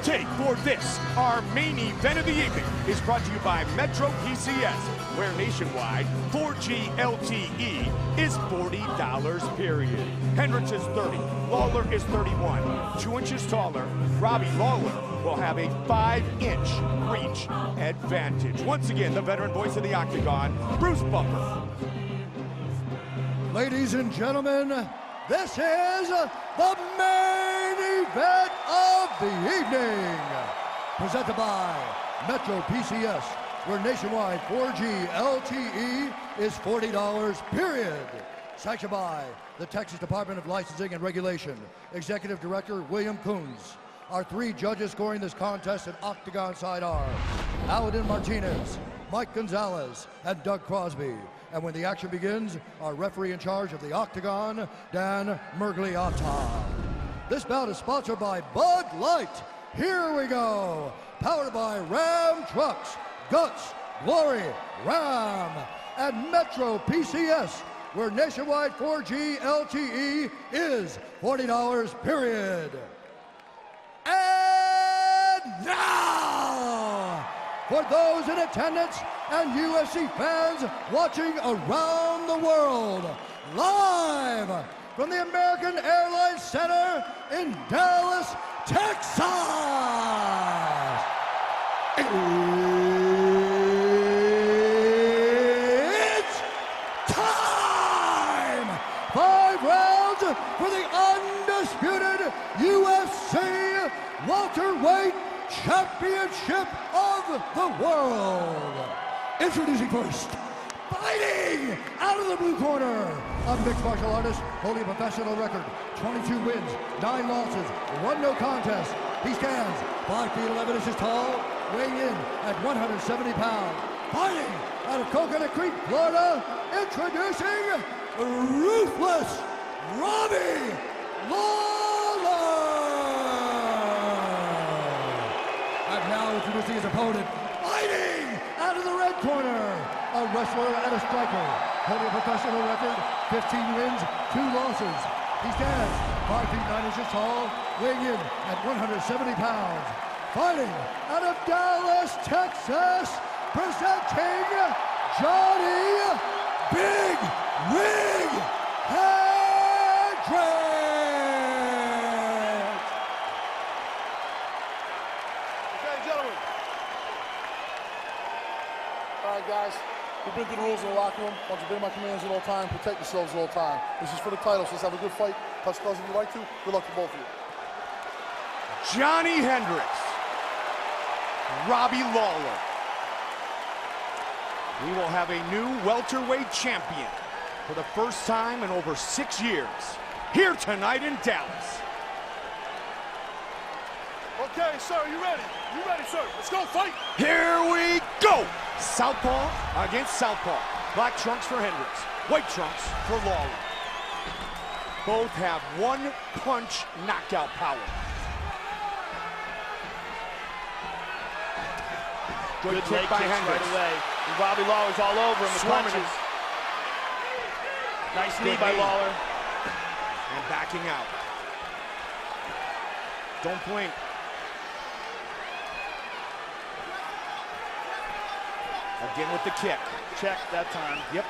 tape for this, our main event of the evening, is brought to you by Metro PCS, where nationwide 4G LTE is $40, period. Hendriks is 30, Lawler is 31. 2 inches taller, Robbie Lawler will have a 5-inch reach advantage. Once again, the veteran voice of the Octagon, Bruce Buffer. Ladies and gentlemen, this is the main event of the evening. Presented by Metro PCS, where nationwide 4G LTE is $40, period. Sanctioned by the Texas Department of Licensing and Regulation. Executive Director William Coons. Our 3 judges scoring this contest in Octagon side are Aladin Martinez, Mike Gonzalez, and Doug Crosby. And when the action begins, our referee in charge of the Octagon, Dan Mergliotta. This bout is sponsored by Bud Light. Here we go. Powered by Ram Trucks, Guts, Glory, Ram, and Metro PCS, where nationwide 4G LTE is $40, period. And now, for those in attendance and UFC fans watching around the world, live from the American Airlines Center in Dallas, Texas, it's time! 5 rounds for the undisputed UFC welterweight championship of the world. Introducing first, fighting out of the blue corner, a mixed martial artist holding a professional record, 22 wins, 9 losses, 1 no contest. He stands 5 feet 11 inches tall, weighing in at 170 pounds. Fighting out of Coconut Creek, Florida, introducing Ruthless Robbie Lawler. And now introducing his opponent, fighting out of the red corner, a wrestler and a striker, holding a professional record, 15 wins, 2 losses. He stands 5 feet 9 inches tall, weighing in at 170 pounds. Fighting out of Dallas, Texas, presenting Johnny Big Rig Hendriks. Guys, we've been through the rules in the locker room. I want you to obey my commands at all times, protect yourselves at all times. This is for the title, so let's have a good fight. Touch gloves if you like to. Good luck to both of you. Johnny Hendriks, Robbie Lawler. We will have a new welterweight champion for the first time in over 6 years, here tonight in Dallas. Okay, sir, you ready? You ready, sir? Let's go, fight! Here we go! Southpaw against southpaw. Black trunks for Hendriks, white trunks for Lawler. Both have 1-punch knockout power. Good leg kicks right away. And Robbie Lawler's all over him with punches. Nice knee by Lawler. And backing out. Don't blink. Again with the kick. Check that time. Yep.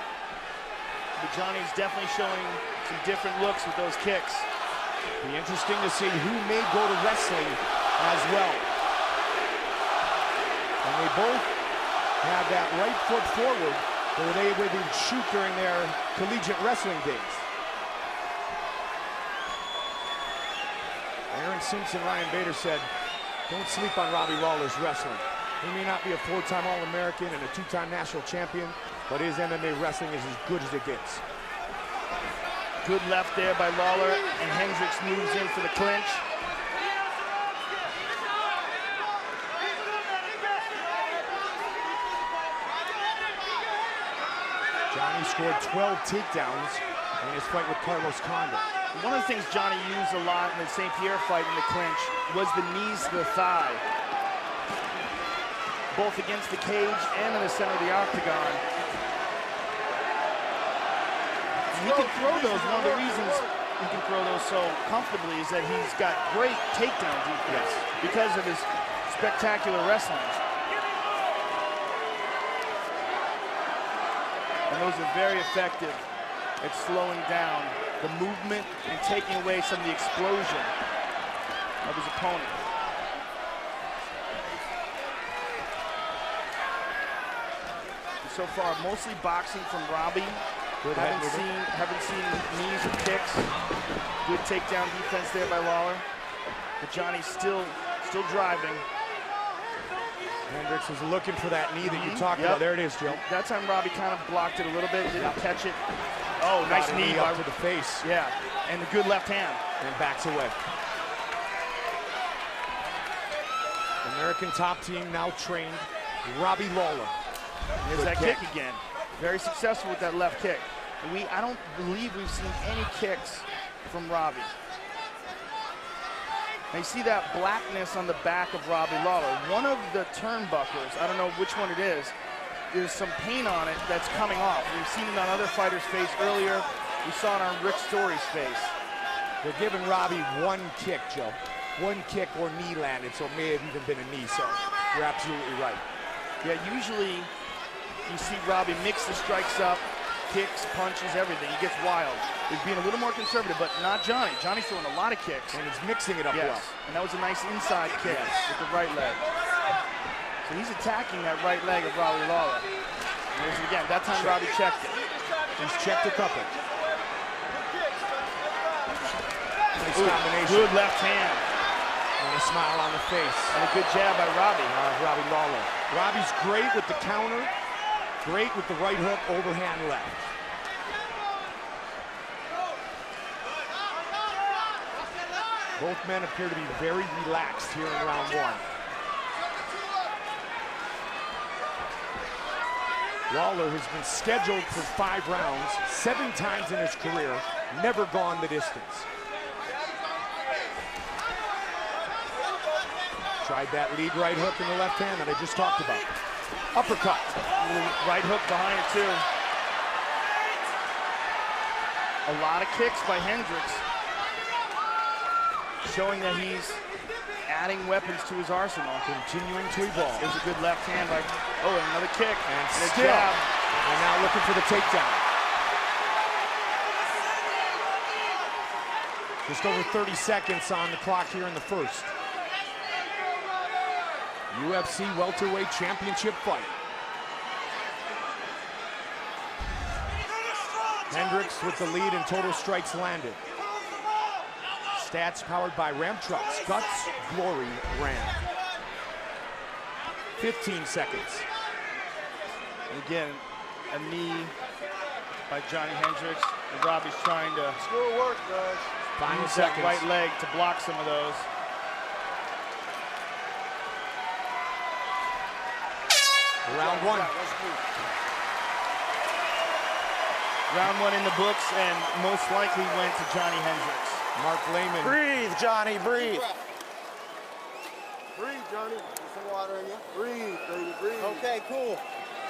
But Johnny's definitely showing some different looks with those kicks. Be interesting to see who may go to wrestling as well. And they both have that right foot forward where they would shoot during their collegiate wrestling days. Aaron Simpson, Ryan Bader said, don't sleep on Robbie Lawler's wrestling. He may not be a 4-time All-American and a 2-time national champion, but his MMA wrestling is as good as it gets. Good left there by Lawler, and Hendriks moves in for the clinch. Johnny scored 12 takedowns in his fight with Carlos Condit. One of the things Johnny used a lot in the St. Pierre fight in the clinch was the knees to the thigh, both against the cage and in the center of the octagon. And he could throw those. One of the reasons he can throw those so comfortably is that he's got great takedown defense because of his spectacular wrestling. And those are very effective at slowing down the movement and taking away some of the explosion of his opponent. So far, mostly boxing from Robbie. Haven't seen knees or kicks. Good takedown defense there by Lawler. But Johnny's still driving. Hendriks is looking for that knee that you talked about. There it is, Joe. That time Robbie kind of blocked it a little bit, didn't catch it. Oh, nice knee up to the face. Yeah, and a good left hand. And backs away. American top team now trained Robbie Lawler. There's that kick again. Very successful with that left kick. I don't believe we've seen any kicks from Robbie. Now you see that blackness on the back of Robbie Lawler. One of the turnbuckles, I don't know which one it is, there's some paint on it that's coming off. We've seen it on other fighters' face earlier. We saw it on Rick Story's face. They're giving Robbie one kick, Joe. One kick or knee landed, so it may have even been a knee, so you're absolutely right. Yeah, usually you see Robbie mix the strikes up, kicks, punches, everything. He gets wild. He's being a little more conservative, but not Johnny. Johnny's throwing a lot of kicks. And he's mixing it up well. And that was a nice inside kick with the right leg. So he's attacking that right leg of Robbie Lawler. And there's it again. That time Robbie checked it. He's checked a couple. Nice combination. Good left hand. And a smile on the face. And a good jab by Robbie. Robbie Lawler. Robbie's great with the counter. Great with the right hook, overhand left. Both men appear to be very relaxed here in round one. Lawler has been scheduled for 5 rounds 7 times in his career, never gone the distance. Tried that lead right hook in the left hand that I just talked about. Uppercut. Right hook behind it too. A lot of kicks by Hendriks, showing that he's adding weapons to his arsenal. Continuing to evolve. There's a good left hand by, another kick. And a still, jab. and now looking for the takedown. Just over 30 seconds on the clock here in the first. UFC welterweight championship fight. Hendriks with the lead in total strikes landed. Stats powered by Ram Trucks. Guts, Glory, Ram. 15 seconds. And again, a knee by Johnny Hendriks. And Robbie's trying to Still work, guys. Final use that seconds. right leg to block some of those. Round one. Round one in the books, and most likely went to Johnny Hendriks. Mark Lehman. Breathe, Johnny, breathe. Breathe, Johnny. Get some water in you. Breathe, baby, breathe. Okay, cool.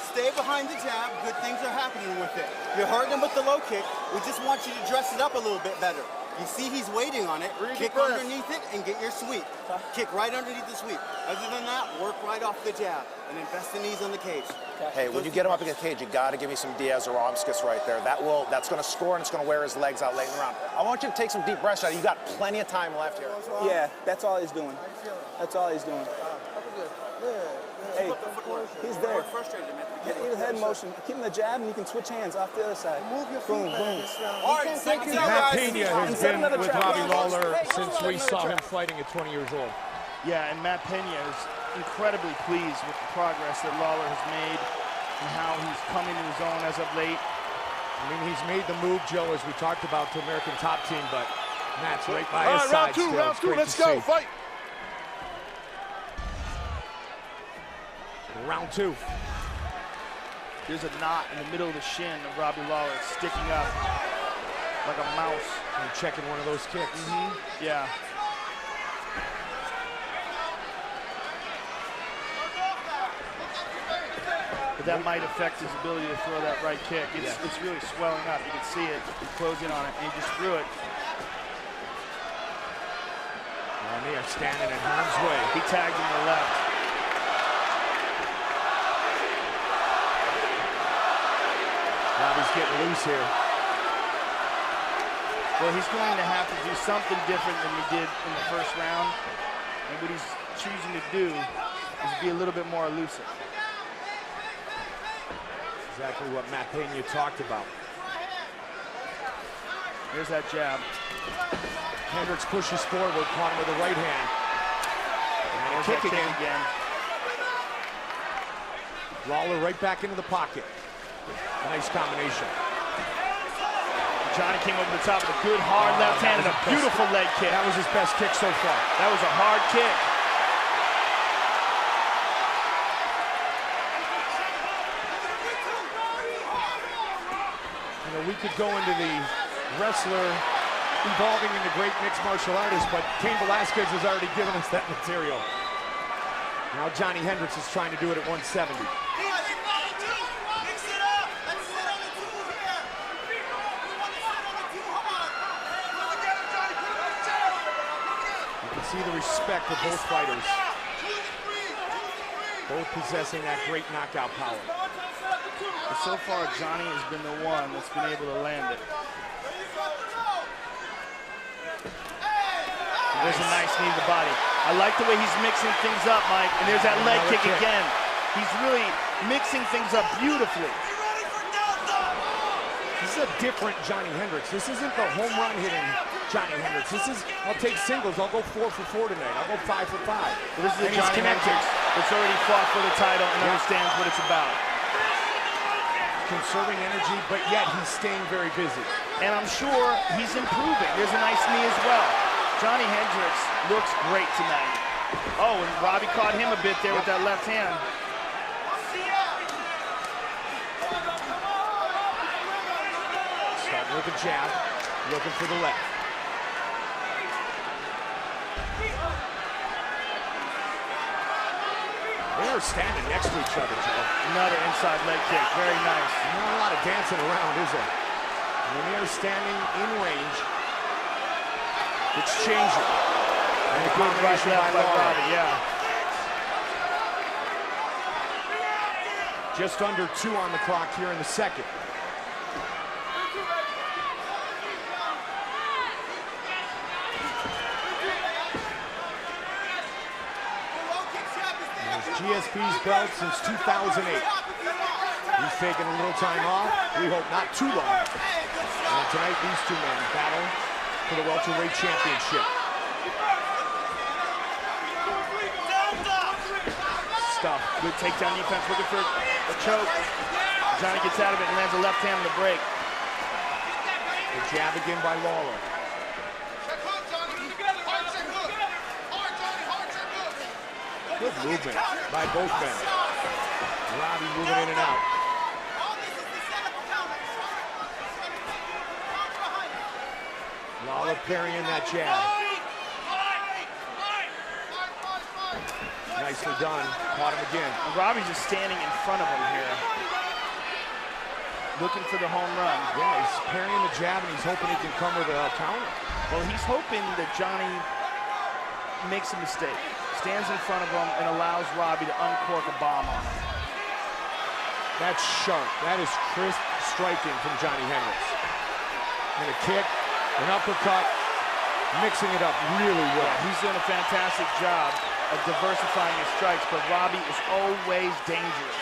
Stay behind the jab. Good things are happening with it. You're hurting him with the low kick. We just want you to dress it up a little bit better. You see he's waiting on it. Kick underneath it and get your sweep. Kick right underneath the sweep. Other than that, work right off the jab and invest the knees on the cage. Hey, when you get him up against the cage, you got to give me some Diaz or Romskis right there. That's going to score, and it's going to wear his legs out late in the round. I want you to take some deep breaths out. You got plenty of time left here. Yeah, that's all he's doing. That's all he's doing. Hey, he's there. Hit the head motion. Keep him the jab, and you can switch hands off the other side. Boom, boom. All right, second Matt Pena has been another with trap. Robbie Lawler Hey, since we saw him fighting at 20 years old. Yeah, and Matt Pena is incredibly pleased with the progress that Lawler has made and how he's come into his own as of late. I mean, he's made the move, Joe, as we talked about, to American top team, but Matt's right by his side still. Round It's two, great let's to go, see. fight. Round two. There's a knot in the middle of the shin of Robbie Lawler sticking up like a mouse. And checking one of those kicks. Yeah. But that might affect his ability to throw that right kick. It's really swelling up. You can see it. He closed in on it, and he just threw it. And they are standing in harm's way. He tagged him to the left. Robbie's getting loose here. Well, he's going to have to do something different than he did in the first round. And what he's choosing to do is be a little bit more elusive. Exactly what Matt Pena talked about. Here's that jab. Hendriks pushes forward, caught him with the right hand. And a kick again. Lawler right back into the pocket. Nice combination. Johnny came over the top with a good hard left hand and a beautiful leg kick. That was his best kick so far. That was a hard kick. You know, we could go into the wrestler evolving into great mixed martial artist, but Cain Velasquez has already given us that material. Now Johnny Hendriks is trying to do it at 170. See the respect of both fighters. Both possessing that great knockout power. But so far, Johnny has been the one that's been able to land it. There's a nice knee to the body. I like the way he's mixing things up, Mike. And there's that leg kick again. He's really mixing things up beautifully. This is a different Johnny Hendriks. This isn't the home run hitting Johnny Hendriks. This is, I'll take singles. I'll go 4 for 4 tonight. I'll go 5 for 5. Well, this is a Johnny Hendriks that's already fought for the title and understands what it's about. Conserving energy, but yet he's staying very busy. And I'm sure he's improving. There's a nice knee as well. Johnny Hendriks looks great tonight. Oh, and Robbie caught him a bit there with that left hand. Starting with a jab, looking for the left. They are standing next to each other, Joe. Another inside leg kick, very nice. Not a lot of dancing around, is there? When they are standing in range, it's changing. And a good right left by Robbie, yeah. Just under 2 on the clock here in the second. GSP's belt since 2008. He's taken a little time off. We hope not too long. And tonight, these two men battle for the welterweight championship. Stuff. Good takedown defense, looking for a choke. Johnny gets out of it and lands a left hand on the break. The jab again by Lawler. Good movement by both men. Robbie moving in and out. Lawler parrying that jab. Nicely done. Caught him again. Robbie's just standing in front of him here, looking for the home run. Yeah, he's parrying the jab and he's hoping he can come with a counter. Well, he's hoping that Johnny makes a mistake, stands in front of him and allows Robbie to uncork a bomb on him. That's sharp. That is crisp striking from Johnny Hendriks. And a kick, an uppercut, mixing it up really well. He's doing a fantastic job of diversifying his strikes, but Robbie is always dangerous.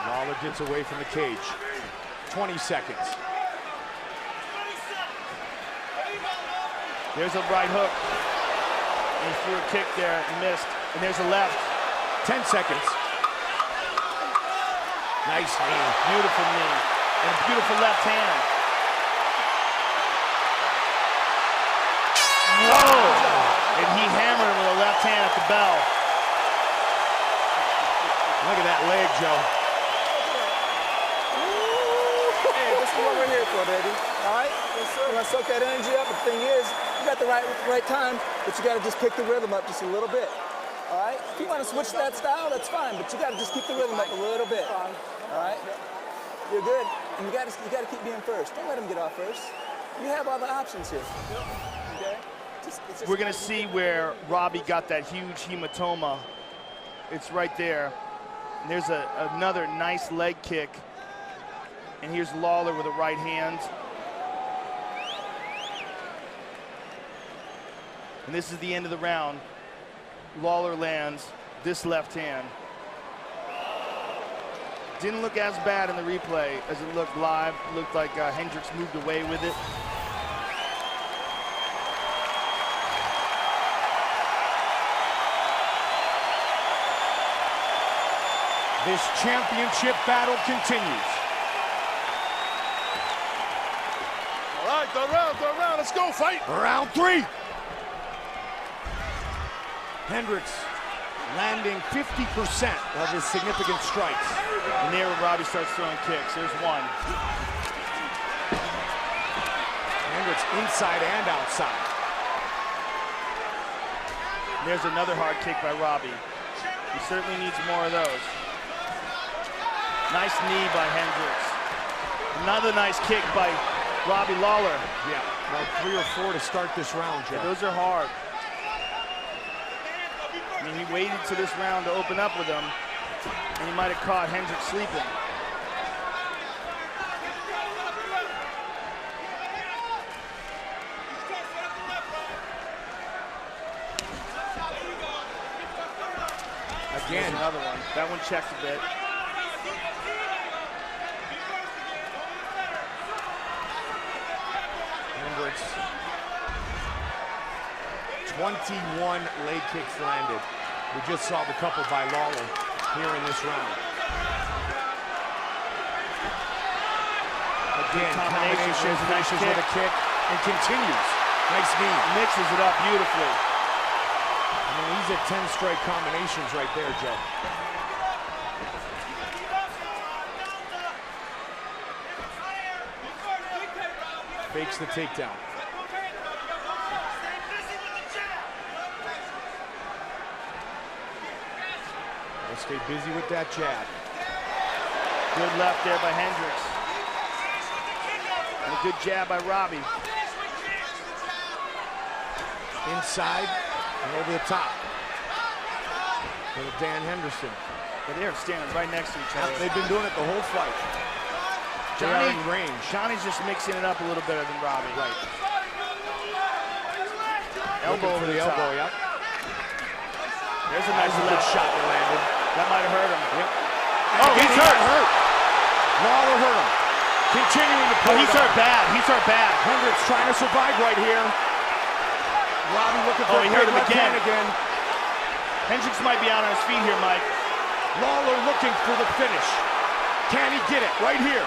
Lawler gets away from the cage. 20 seconds. There's a right hook. And he threw a kick there and missed. And there's a left. 10 seconds. Nice knee. Beautiful knee. And a beautiful left hand. Whoa! And he hammered him with a left hand at the bell. Look at that leg, Joe. Hey, this is what we're here for, baby. All right? Yes, sir. You want to soak that energy up? The thing is, you got the right time, but you got to just pick the rhythm up just a little bit. All right? If you want to switch to that style, that's fine, but you got to just keep the rhythm up a little bit. All right? You're good, and you got to keep being first. Don't let him get off first. You have all the options here. We're going to see where Robbie got that huge hematoma. It's right there. And there's another nice leg kick. And here's Lawler with a right hand. And this is the end of the round. Lawler lands this left hand. Didn't look as bad in the replay as it looked live. It looked like Hendriks moved away with it. This championship battle continues. All right, third round, let's go, fight. Round 3. Hendriks landing 50% of his significant strikes. And there when Robbie starts throwing kicks, there's one. Hendriks inside and outside. And there's another hard kick by Robbie. He certainly needs more of those. Nice knee by Hendriks. Another nice kick by Robbie Lawler. Yeah, about 3 or 4 to start this round, Joe. Yeah, those are hard. I mean, he waited to this round to open up with him, and he might have caught Hendriks sleeping. Again, another one. That one checked a bit. Hendriks, 21 leg kicks landed. We just saw the couple by Lawler here in this round. Again, combination finishes with a kick and continues. Nice knee. Mixes it up beautifully. I mean, he's at 10 straight combinations right there, Joe. Fakes the takedown. Gotta stay busy with that jab. Good left there by Hendriks. And a good jab by Robbie. Inside and over the top. Little Dan Henderson. But they're standing right next to each other. They've been doing it the whole fight. Johnny in range. Johnny's just mixing it up a little better than Robbie. Right. Elbow for the elbow, yep. There's a nice left shot that landed. That might have hurt him. Yep. Oh, he's hurt. Lawler hurt him. Continuing to pull. He's hurt bad. He's hurt bad. Hendriks trying to survive right here. Robbie looking for he hurt him again. Hendriks might be out on his feet here, Mike. Lawler looking for the finish. Can he get it? Right here.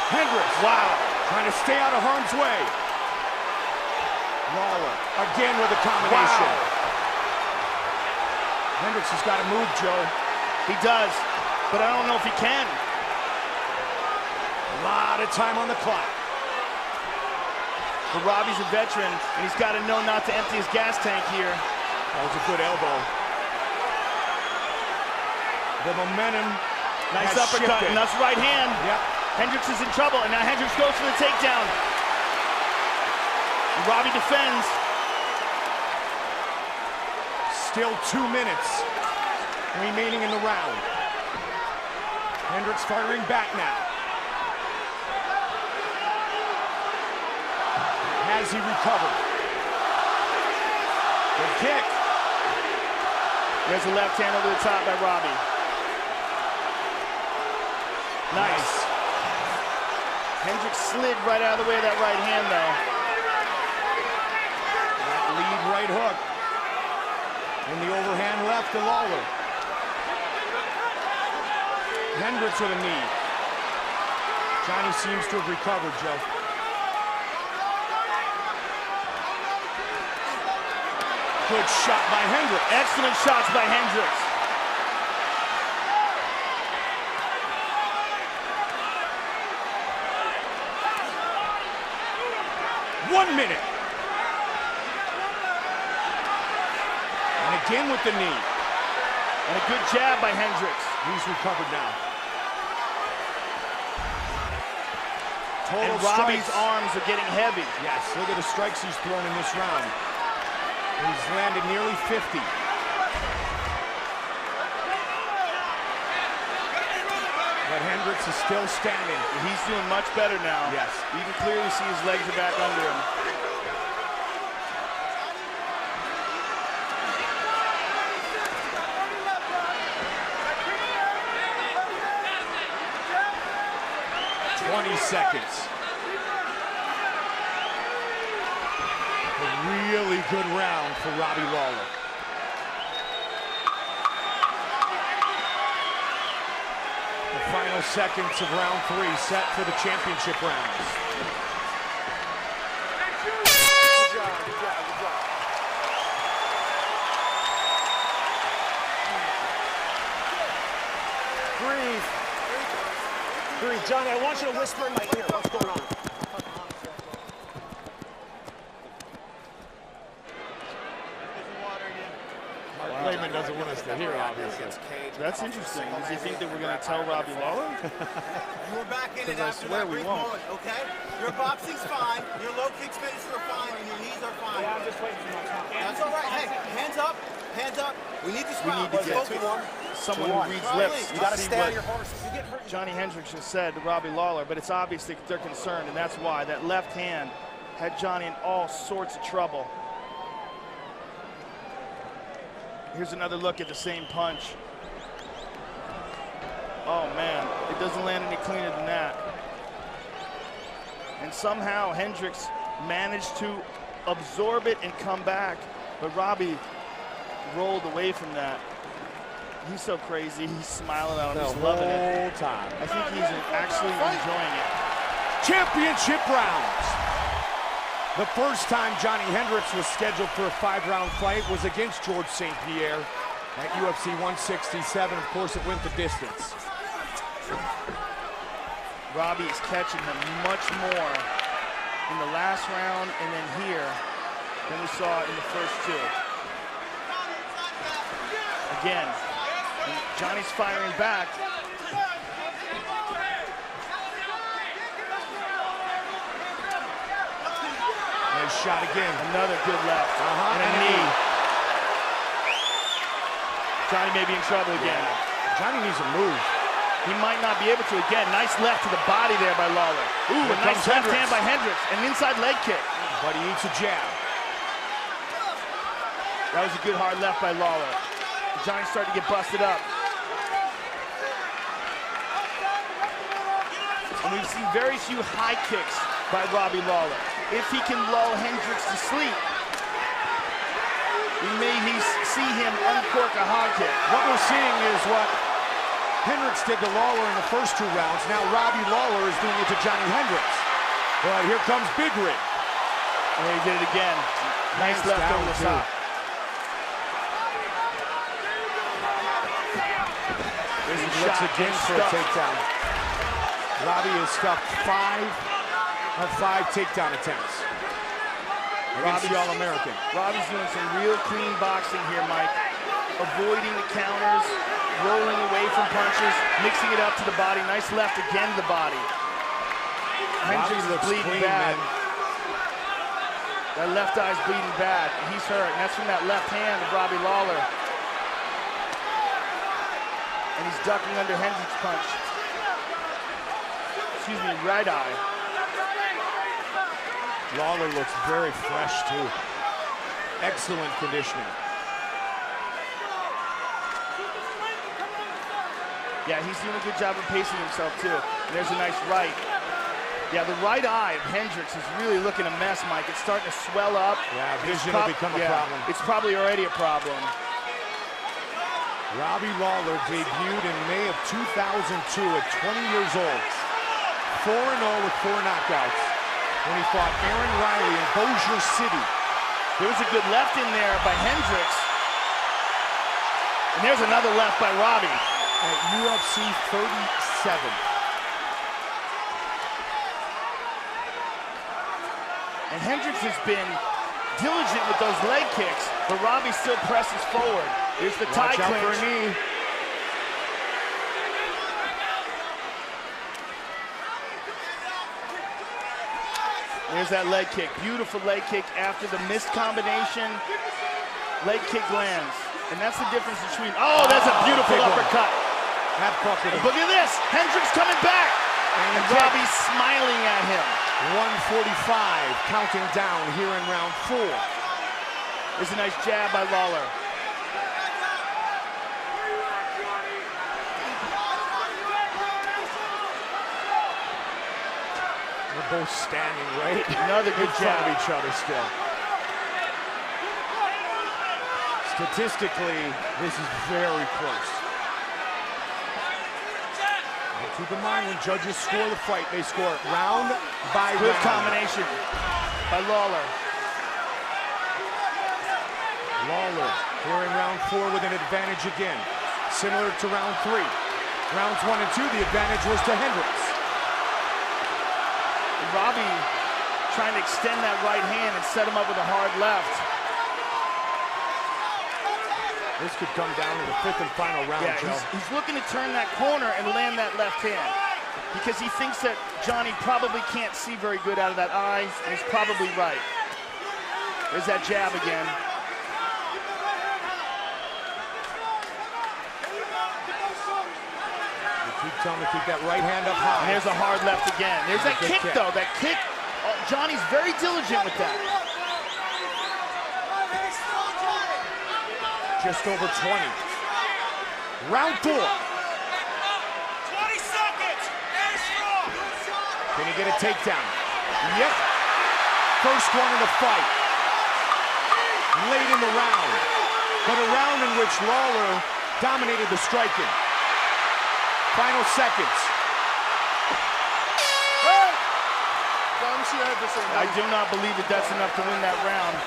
Hendriks. Wow. Trying to stay out of harm's way. Lawler again with a combination. Wow. Hendriks has got to move, Joe. He does, but I don't know if he can. A lot of time on the clock. But Robbie's a veteran, and he's got to know not to empty his gas tank here. That was a good elbow. The momentum. Nice uppercut, and that's right hand. Yep. Hendriks is in trouble, and now Hendriks goes for the takedown. And Robbie defends. Still 2 minutes remaining in the round. Hendriks firing back now. Has he recovered? Good kick. There's a left hand over the top by Robbie. Nice. Hendriks slid right out of the way of that right hand, though. That lead right hook. And the overhand left to Lawler. Hendriks with a knee. Johnny seems to have recovered, Joe. Good shot by Hendriks. Excellent shots by Hendriks. 1 minute. And again with the knee. And a good jab by Hendriks. He's recovered now. Total and Robbie's strikes. arms are getting heavy. Yes, look at the strikes he's thrown in this round. He's landed nearly 50. But Hendriks is still standing. He's doing much better now. Yes. You can clearly see his legs are back under him. Seconds. A really good round for Robbie Lawler. The final seconds of round 3 set for the championship rounds. Good job, good job, good job. Breathe. Breathe. Johnny, I want you to whisper in my ear. What's going on? Layman doesn't want us to hear, obviously. That's interesting. Does he think that we're going to tell Robbie Lawler? You're back in it I after swear that we brief won't. moment, okay? Your boxing's fine, your low kicks finishes are fine, and your knees are fine. I'm just waiting for my time. That's all right. Hey, hands up, hands up. We need this round. need to Let's get go. Someone who reads Riley, lips. You got to see stay what on your horse. If you get hurt, Johnny Hendricks just said to Robbie Lawler, but it's obvious that they're concerned, and that's why that left hand had Johnny in all sorts of trouble. Here's another look at the same punch. Oh man, it doesn't land any cleaner than that. And somehow Hendricks managed to absorb it and come back, but Robbie rolled away from that. He's so crazy, he's smiling at him, he's loving it. Time. I think he's actually enjoying it. Championship rounds. The first time Johnny Hendricks was scheduled for a 5-round fight was against George St. Pierre at UFC 167. Of course, it went the distance. Robbie is catching him much more in the last round and then here than we saw in the first 2. Again, and Johnny's firing back. Nice shot again. Another good left and a knee. Johnny may be in trouble again. Johnny needs to move. He might not be able to. Again, nice left to the body there by Lawler. Ooh, a nice left hand by Hendricks. An inside leg kick. But he eats a jab. That was a good hard left by Lawler. Johnny's starting to get busted up. And we've seen very few high kicks by Robbie Lawler. If he can lull Hendricks to sleep, we may see him uncork a hog kick. What we're seeing is what Hendricks did to Lawler in the first 2 rounds. Now Robbie Lawler is doing it to Johnny Hendricks. But here comes Big Rig. And he did it again. Nice left over the top. He looks again for a takedown. Robbie has stuffed 5 of 5 takedown attempts against the All-American. Robbie's doing some real clean boxing here, Mike. Avoiding the counters, rolling away from punches, mixing it up to the body. Nice left again to the body. Hendricks is bleeding bad. That left eye's bleeding bad. He's hurt, and that's from that left hand of Robbie Lawler. And he's ducking under Hendricks' punch. Excuse me, right eye. Lawler looks very fresh, too. Excellent conditioning. Yeah, he's doing a good job of pacing himself, too. And there's a nice right. Yeah, the right eye of Hendricks is really looking a mess, Mike. It's starting to swell up. Yeah, vision will become a problem. It's probably already a problem. Robbie Lawler debuted in May of 2002 at 20 years old. 4-0 with 4 knockouts when he fought Aaron Riley in Bossier City. There was a good left in there by Hendricks. And there's another left by Robbie. At UFC 37. And Hendricks has been diligent with those leg kicks, but Robbie still presses forward. Here's the tie Watch out for clinch. a knee. There's that leg kick. Beautiful leg kick after the missed combination. Leg kick lands. And that's the difference between, oh, that's a beautiful uppercut. That bucket. Look at this. Hendriks coming back. And Robbie's smiling at him. 145 counting down here in round 4. There's a nice jab by Lawler. They're both standing right. Another good jab. Of each other still. Statistically, this is very close. And keep in mind, when judges score the fight, they score it round by round. Good combination by Lawler. Lawler here in round 4 with an advantage again, similar to round 3. Rounds 1 and 2, the advantage was to Hendriks. Robbie trying to extend that right hand and set him up with a hard left. This could come down to the 5th and final round, Joe. He's looking to turn that corner and land that left hand because he thinks that Johnny probably can't see very good out of that eye, and he's probably right. There's that jab again. Keep telling him to keep that right hand up high. And there's a hard left again. There's that kick, though. That kick, Johnny's very diligent with that. Just over 20. Round 4. 20 seconds. Can he get a takedown? Yep. First one in the fight. Late in the round. But a round in which Lawler dominated the striking. Final seconds. I do not believe that that's enough to win that round.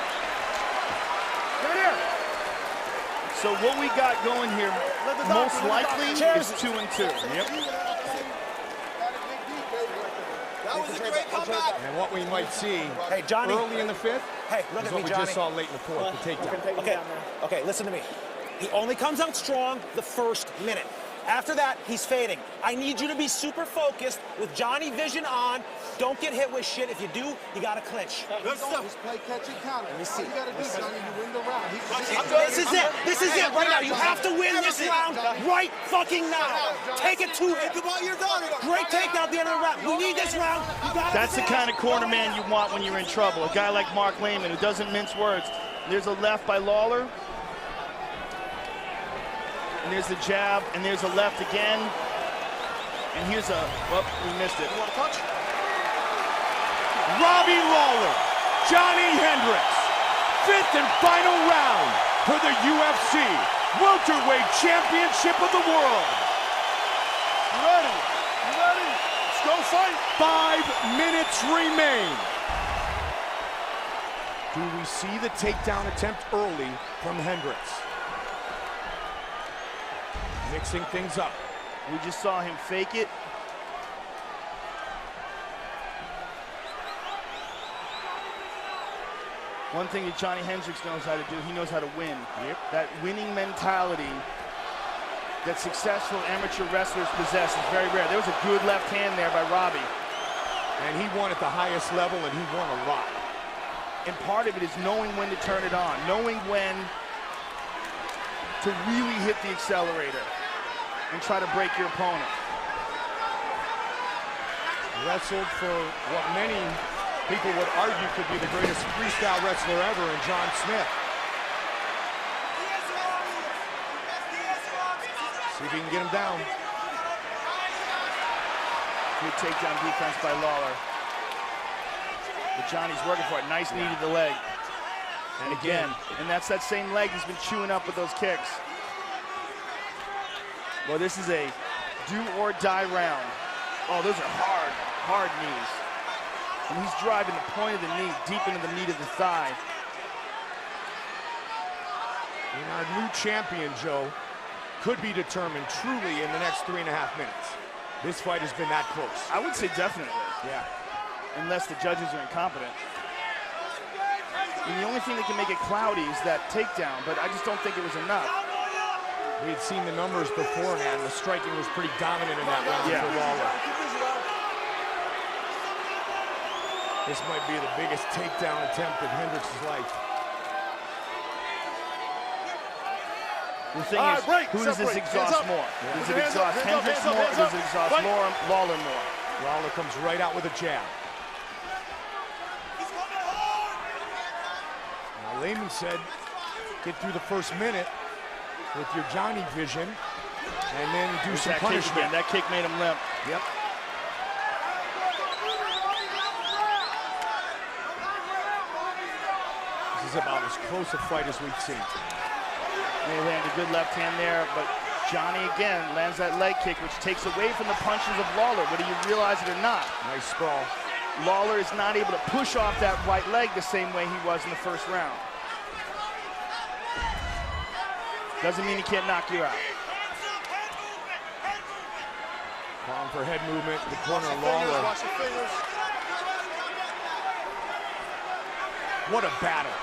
So what we got going here, most likely, is 2 and 2. Yep. That was a great comeback. And what we might see Hey, Johnny. early in the 5th Hey, look is at what me, we Johnny. just saw late in the 4th, the takedown. Okay, listen to me. He only comes out strong the first minute. After that, he's fading. I need you to be super focused with Johnny vision on. Don't get hit with shit. If you do, you gotta clinch. Good stuff. Just play catch and counter. Let me see. All you gotta do, Johnny, you win the round. This is it. This is it right now. You have to win this round right fucking now. Take it to Think about your daughter. great takedown at the end of the round. We need this round. You gotta That's the kind of corner man you want when you're in trouble. A guy like Mark Lehman who doesn't mince words. There's a left by Lawler. And there's the jab, and there's a left again. And here's a, well, we missed it. You want to touch? Robbie Lawler, Johnny Hendriks, 5th and final round for the UFC Welterweight Championship of the World. You ready? You ready? Let's go fight. 5 minutes remain. Do we see the takedown attempt early from Hendriks? Mixing things up. We just saw him fake it. One thing that Johnny Hendriks knows how to do, he knows how to win. Yep. That winning mentality that successful amateur wrestlers possess is very rare. There was a good left hand there by Robbie. And he won at the highest level, and he won a lot. And part of it is knowing when to turn it on, knowing when to really hit the accelerator and try to break your opponent. Wrestled for what many people would argue could be the greatest freestyle wrestler ever in John Smith. See if he can get him down. Good takedown defense by Lawler. But Johnny's working for it. Nice knee to the leg. And again, and that's that same leg he's been chewing up with those kicks. Well, this is a do-or-die round. Oh, those are hard, hard knees. And he's driving the point of the knee deep into the meat of the thigh. And our new champion, Joe, could be determined truly in the next 3.5 minutes. This fight has been that close. I would say definitely. Yeah. Unless the judges are incompetent. And the only thing that can make it cloudy is that takedown, but I just don't think it was enough. We had seen the numbers beforehand. The striking was pretty dominant in that round for Lawler. This might be the biggest takedown attempt in Hendriks' life. The thing is, who does this exhaust more? Does it exhaust Hendriks more, or does it exhaust Lawler more? Lawler comes right out with a jab. Now, Lehman said, get through the first minute with your Johnny vision, and then do some punishment. That kick made him limp. Yep. This is about as close a fight as we've seen. They land a good left hand there, but Johnny again lands that leg kick, which takes away from the punches of Lawler, whether you realize it or not. Nice sprawl. Lawler is not able to push off that right leg the same way he was in the first round. Doesn't mean he can't knock you out. Calling for head movement, the corner of Lawler. Watch your fingers. What a battle.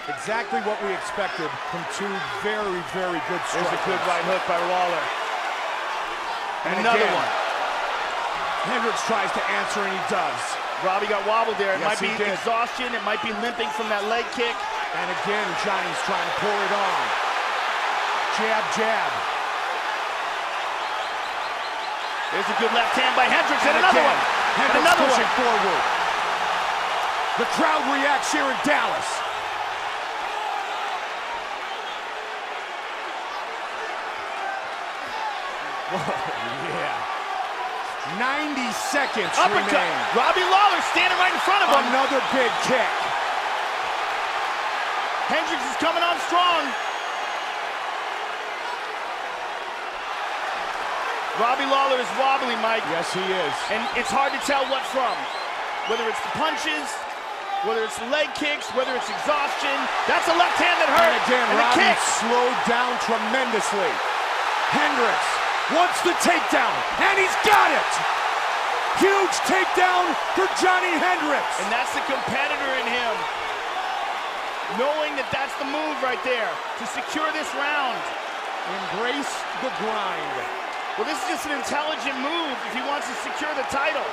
Exactly what we expected from two very, very good strikers. There's a good right hook by Lawler. And another again, one. Hendriks tries to answer, and he does. Robbie got wobbled there. It Yes, might be exhaustion. It might be limping from that leg kick. And again, Johnny's trying to pull it on. Jab, jab. There's a good left hand by Hendriks, and another one. Hendriks And another pushing one. forward. The crowd reacts here in Dallas. Whoa, yeah. 90 seconds Uppercut. remain. Robbie Lawler standing right in front of him. Another big kick. Hendriks is coming on strong. Robbie Lawler is wobbly, Mike. Yes, he is. And it's hard to tell what from. Whether it's the punches, whether it's the leg kicks, whether it's exhaustion. That's a left hand that hurt. And again, and Robbie the kick. slowed down tremendously. Hendriks wants the takedown, and he's got it! Huge takedown for Johnny Hendriks. And that's the competitor in him. Knowing that that's the move right there to secure this round. Embrace the grind. Well, this is just an intelligent move if he wants to secure the title.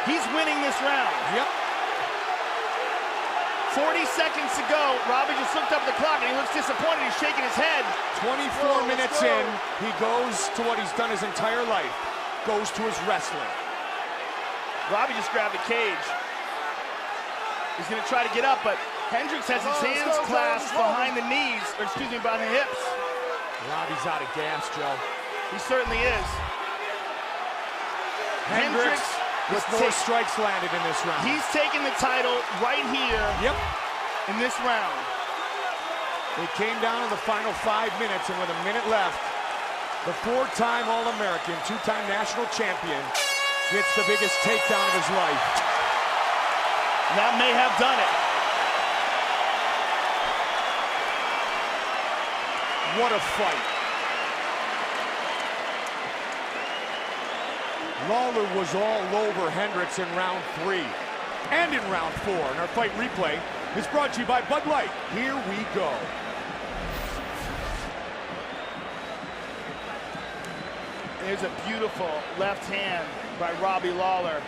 He's winning this round. Yep. 40 seconds to go. Robbie just looked up at the clock and he looks disappointed. He's shaking his head. 24 minutes in, he goes to what he's done his entire life. Goes to his wrestling. Robbie just grabbed the cage. He's gonna try to get up, but Hendriks has his hands clasped behind the knees, or excuse me, behind the hips. Robbie's out of gas, Joe. He certainly is. Hendriks with more strikes landed in this round. He's taking the title right here. Yep. In this round. It came down to the final 5 minutes, and with a minute left, the four-time All-American, two-time national champion, gets the biggest takedown of his life. That may have done it. What a fight. Lawler was all over Hendriks in round 3 and in round 4. And our fight replay is brought to you by Bud Light. Here we go. There's a beautiful left hand by Robbie Lawler.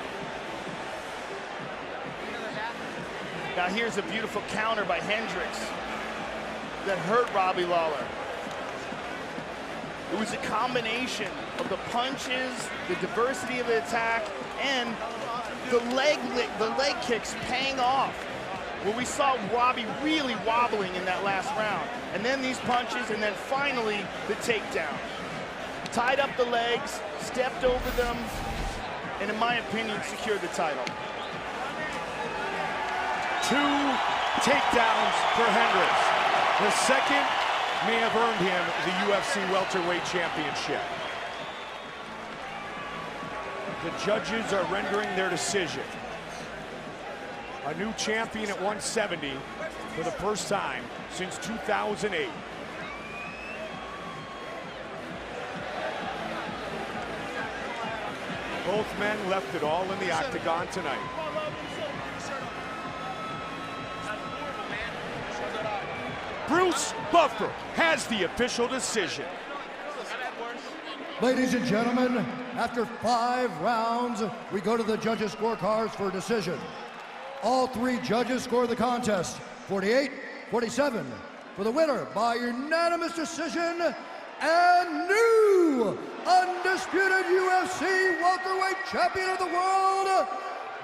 Now here's a beautiful counter by Hendriks that hurt Robbie Lawler. It was a combination of the punches, the diversity of the attack, and the leg kicks paying off. Where we saw Robbie really wobbling in that last round. And then these punches, and then finally the takedown. Tied up the legs, stepped over them, and in my opinion, secured the title. 2 takedowns for Hendriks. The second may have earned him the UFC welterweight championship. The judges are rendering their decision. A new champion at 170 for the first time since 2008. Both men left it all in the octagon tonight. Bruce Buffer has the official decision. Ladies and gentlemen, after 5 rounds, we go to the judges' scorecards for a decision. All 3 judges score the contest 48-47 for the winner by unanimous decision and new undisputed UFC welterweight champion of the world,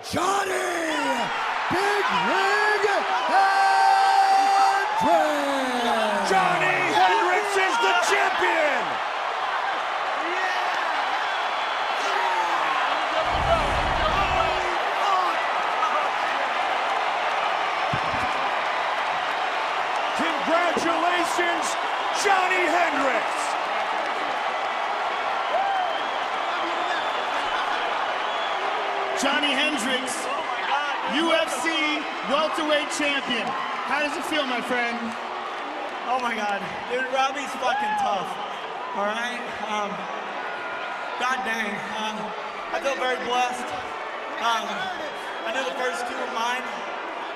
Johnny Big Rig Hendriks! Johnny Hendriks is the champion! Congratulations, Johnny Hendriks! Johnny Hendriks, UFC welterweight champion. How does it feel, my friend? Oh my God, dude, Robbie's fucking tough. All right. God dang. I feel very blessed. I knew the first 2 were mine.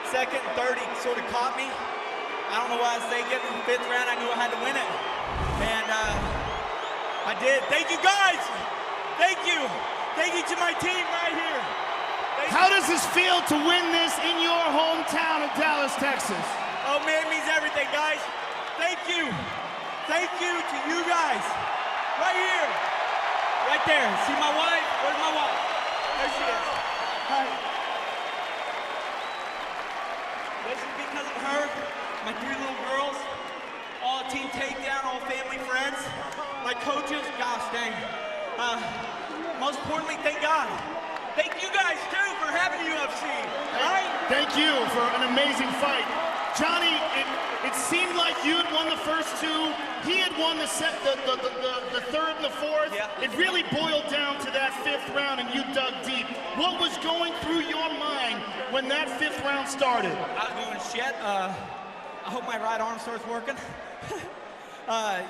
Second and third, he sort of caught me. I don't know why I say getting in the 5th round. I knew I had to win it, and I did. Thank you, guys. Thank you. Thank you to my team right here. How does this feel to win this in your hometown of Dallas, Texas? Oh man, it means everything, guys. Thank you. Thank you to you guys. Right here. Right there. See my wife? Where's my wife? There she is. Hi. This is because of her, my 3 little girls, all team takedown, all family friends, my coaches, gosh dang. Most importantly, thank God. Thank you guys too for having the UFC. All right? Thank you for an amazing fight. Johnny, it seemed like you had won the first 2. He had won the 3rd and the 4th. Yeah. It really boiled down to that 5th round, and you dug deep. What was going through your mind when that 5th round started? I was doing shit. I hope my right arm starts working.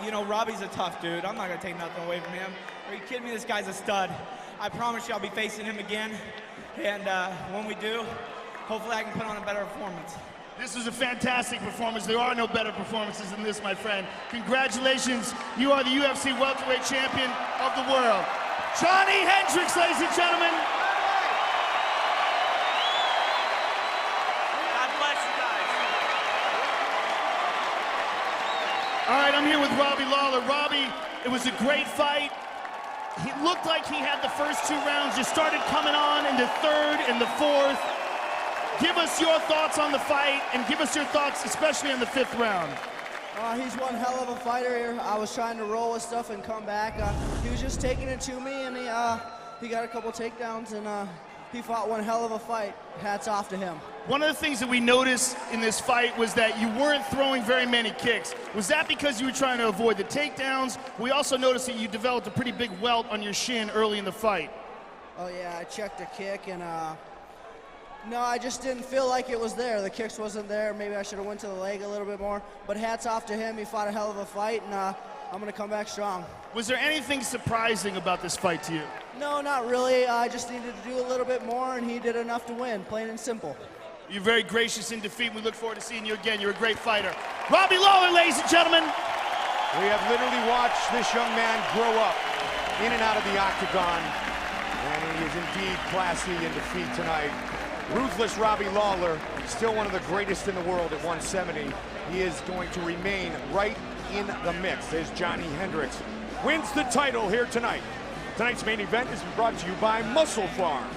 You know, Robbie's a tough dude. I'm not gonna take nothing away from him. Are you kidding me? This guy's a stud. I promise you I'll be facing him again. And when we do, hopefully I can put on a better performance. This was a fantastic performance. There are no better performances than this, my friend. Congratulations. You are the UFC welterweight champion of the world. Johnny Hendriks, ladies and gentlemen. God bless you guys. All right, I'm here with Robbie Lawler. Robbie, it was a great fight. He looked like he had the first 2 rounds. You started coming on in the 3rd and the 4th. Give us your thoughts on the fight, and give us your thoughts, especially on the 5th round. He's one hell of a fighter here. I was trying to roll with stuff and come back. He was just taking it to me, and he got a couple takedowns, and he fought one hell of a fight. Hats off to him. One of the things that we noticed in this fight was that you weren't throwing very many kicks. Was that because you were trying to avoid the takedowns? We also noticed that you developed a pretty big welt on your shin early in the fight. Oh yeah, I checked a kick, and no, I just didn't feel like it was there. The kicks wasn't there. Maybe I should have went to the leg a little bit more. But hats off to him. He fought a hell of a fight, and I'm going to come back strong. Was there anything surprising about this fight to you? No, not really. I just needed to do a little bit more, and he did enough to win, plain and simple. You're very gracious in defeat. We look forward to seeing you again. You're a great fighter. Robbie Lawler, ladies and gentlemen. We have literally watched this young man grow up in and out of the octagon, and he is indeed classy in defeat tonight. Ruthless Robbie Lawler, still one of the greatest in the world at 170. He is going to remain right in the mix as Johnny Hendriks wins the title here tonight. Tonight's main event is brought to you by Muscle Farm,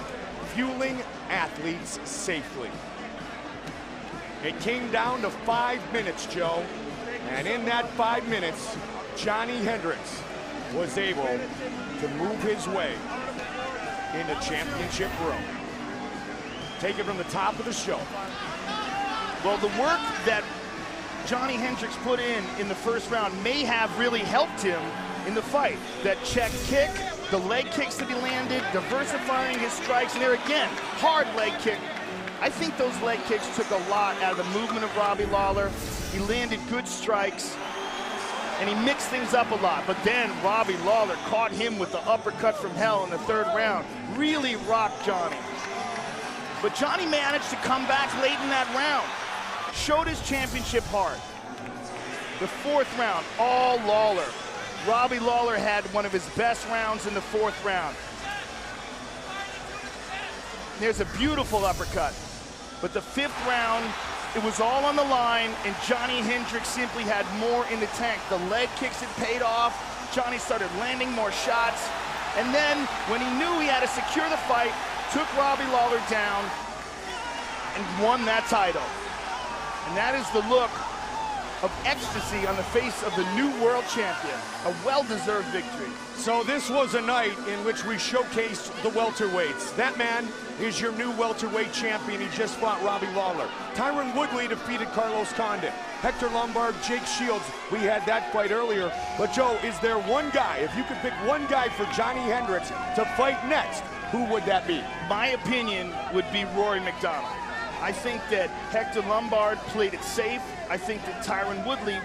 fueling athletes safely. It came down to 5 minutes, Joe, and in that 5 minutes, Johnny Hendriks was able to move his way into championship row. Take it from the top of the show. Well, the work that Johnny Hendriks put in the first round may have really helped him in the fight. That check kick, the leg kicks that he landed, diversifying his strikes, and there again, hard leg kick. I think those leg kicks took a lot out of the movement of Robbie Lawler. He landed good strikes, and he mixed things up a lot. But then Robbie Lawler caught him with the uppercut from hell in the 3rd round. Really rocked Johnny. But Johnny managed to come back late in that round. Showed his championship heart. The 4th round, all Lawler. Robbie Lawler had one of his best rounds in the 4th round. There's a beautiful uppercut. But the 5th round, it was all on the line, and Johnny Hendricks simply had more in the tank. The leg kicks had paid off. Johnny started landing more shots. And then, when he knew he had to secure the fight, took Robbie Lawler down and won that title. And that is the look of ecstasy on the face of the new world champion. A well-deserved victory. So this was a night in which we showcased the welterweights. That man is your new welterweight champion. He just fought Robbie Lawler. Tyron Woodley defeated Carlos Condit. Hector Lombard, Jake Shields. We had that fight earlier. But Joe, is there one guy, if you could pick one guy for Johnny Hendricks to fight next, who would that be? My opinion would be Rory McDonald. I think that Hector Lombard played it safe. I think that Tyron Woodley